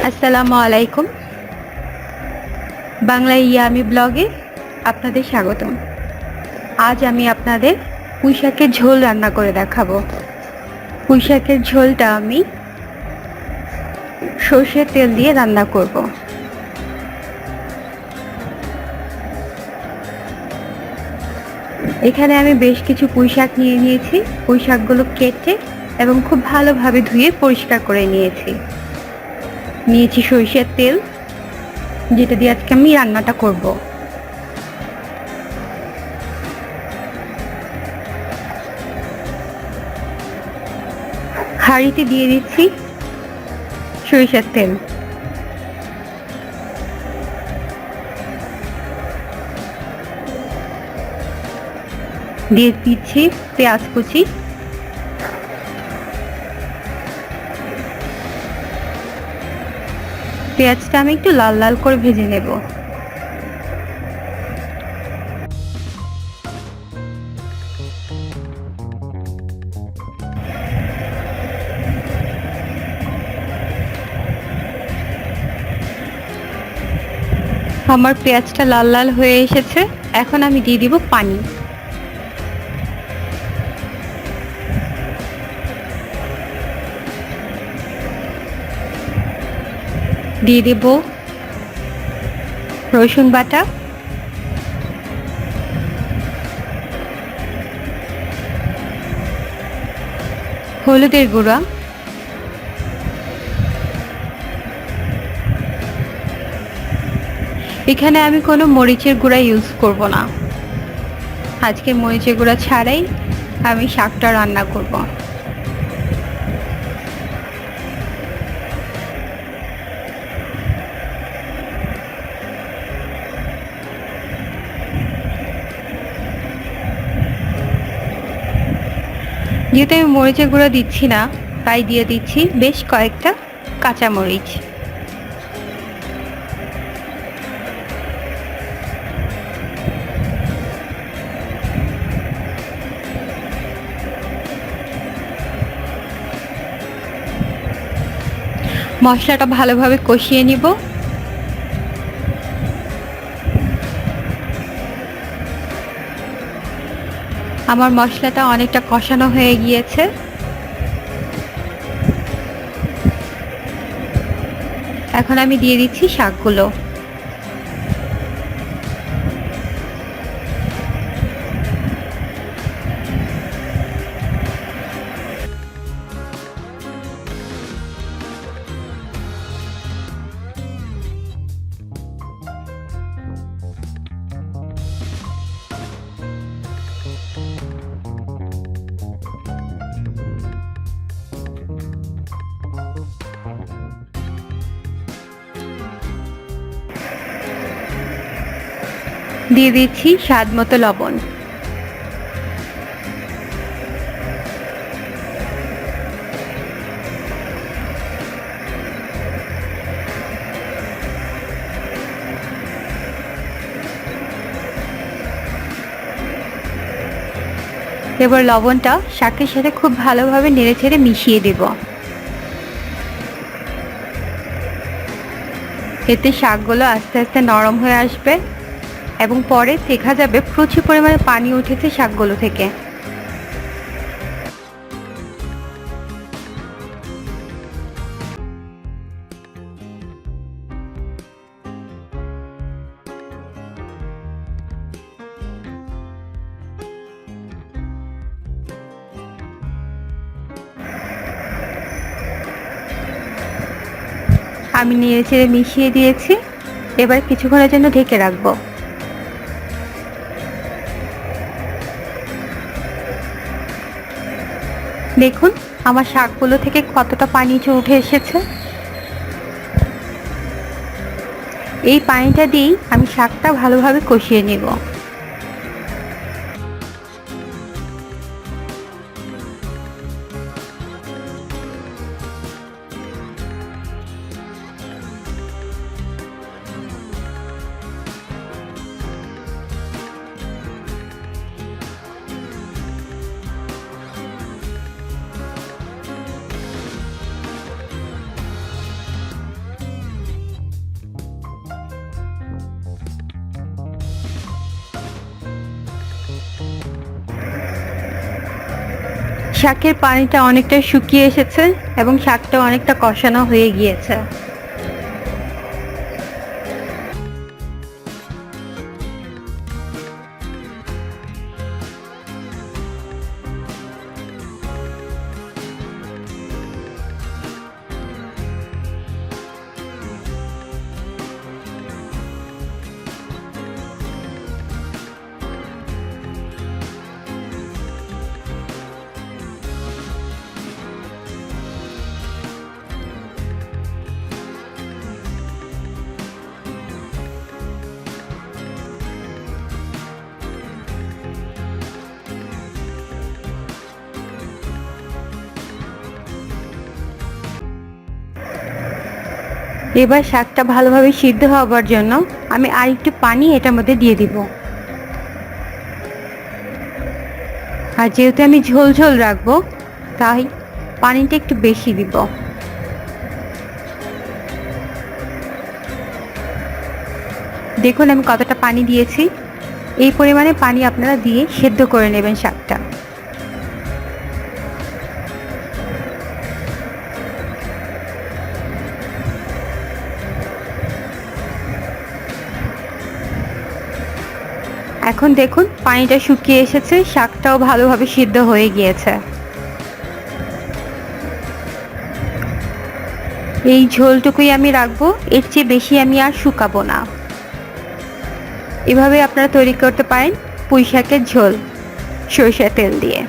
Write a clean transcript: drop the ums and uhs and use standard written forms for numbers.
আসসালামু আলাইকুম। বাংলা ইয়ামি ব্লগে আপনাদের স্বাগতম। আজ আমি আপনাদের পুঁই শাকের ঝোল রান্না করে দেখাবো। পুঁই শাকের ঝোলটা আমি সরষের তেল দিয়ে রান্না করব। এখানে আমি বেশ কিছু পুঁই শাক নিয়ে নিয়েছি। পুঁই শাকগুলো কেটে এবং খুব ভালোভাবে ধুয়ে পরিষ্কার করে নিয়েছি সরষের তেল, যেটা দিয়ে আজকে আমি রান্নাটা করব। হাঁড়িতে দিয়ে দিচ্ছি সরিষার তেল। দিয়ে দিচ্ছি পেঁয়াজ কুচি, পেঁয়াজটা আমি একটু লাল লাল করে ভেজে নেব। আমার পেঁয়াজটা লাল লাল হয়ে এসেছে, এখন আমি দিয়ে দিব পানি। দিয়ে দেব রসুন বাটা, হলুদের গুঁড়া, এখানে আমি কোনো মরিচের গুঁড়া ইউজ করব না। আজকে মরিচের গুঁড়া ছাড়াই আমি শাকটা রান্না করব। যেহেতু আমি মরিচের গুঁড়া দিচ্ছি না, তাই দিয়ে দিচ্ছি বেশ কয়েকটা কাঁচা মরিচ। মশলাটা ভালোভাবে কষিয়ে নিব। আমার মশলাটা অনেকটা কষানো হয়ে গিয়েছে। এখন আমি দিয়ে দিচ্ছি শাকগুলো। দিয়ে দিচ্ছি স্বাদ মতো লবণ। এবার লবণটা শাকের সাথে খুব ভালোভাবে নেড়েচেড়ে মিশিয়ে দেব। এতে শাকগুলো আস্তে আস্তে নরম হয়ে আসবে এবং পরে দেখা যাবে প্রচুর পরিমাণে পানি উঠেছে শাকগুলো থেকে। আমি নেড়েচেড়ে মিশিয়ে দিয়েছি। এবার কিছুক্ষণের জন্য ঢেকে রাখবো। দেখুন আমার শাকগুলো থেকে কতটা পানি উঠে এসেছে। এই পানিটা দিয়েই আমি শাকটা ভালোভাবে কষিয়ে নেব। শাকের পানিটা অনেকটা শুকিয়ে এসেছে এবং শাকটা অনেকটা কষানো হয়ে গিয়েছে। এবার শাকটা ভালোভাবে সিদ্ধ হবার জন্য আমি আরেকটু পানি এটার মধ্যে দিয়ে দিব। আর যেহেতু আমি ঝোল ঝোল রাখবো তাই পানিটা একটু বেশি দিব। দেখুন আমি কতটা পানি দিয়েছি। এই পরিমাণে পানি আপনারা দিয়ে সেদ্ধ করে নেবেন শাকটা। এখন দেখুন পানিটা শুকিয়ে এসেছে, শাকটাও ভালোভাবে সিদ্ধ হয়ে গিয়েছে। এই ঝোলটুকুই আমি রাখবো, এর চেয়ে বেশি আমি আর শুকাবো না। এভাবে আপনারা তৈরি করতে পারেন পুঁই শাকের ঝোল সরিষার তেল দিয়ে।